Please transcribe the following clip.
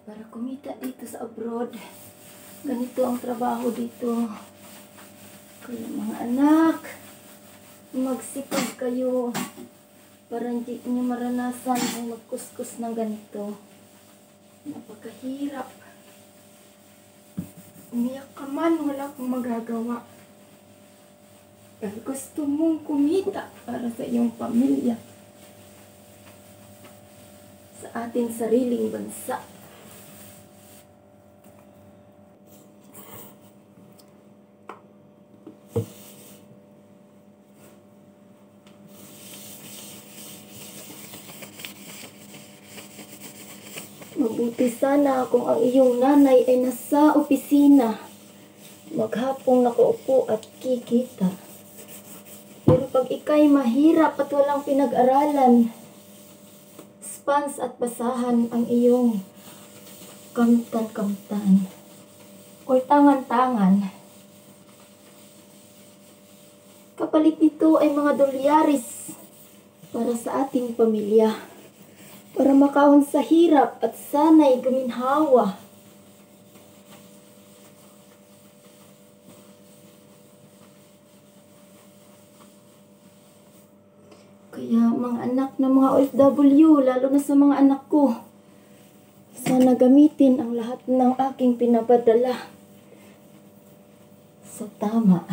para kumita dito sa abroad. Ganito ang trabaho dito. Kaya mga anak, magsipag kayo para hindi niyo maranasan ang magkuskus ng ganito. Napakahirap. Umiyak ka man, wala kang magagawa. Dahil gusto mong kumita para sa iyong pamilya. Sa ating sariling bansa. Mabuti sana kung ang iyong nanay ay nasa opisina. Maghapong nakaupo at kikita. Pero pag ika'y mahirap at walang pinag-aralan, spans at basahan ang iyong kamtan-kamtan o tangan-tangan. Kapalit nito ay mga dolyaris para sa ating pamilya. Para makaon sa hirap at sana'y guminhawa. Kaya mga anak na mga OFW, lalo na sa mga anak ko, sana gamitin ang lahat ng aking pinapadala sa tama.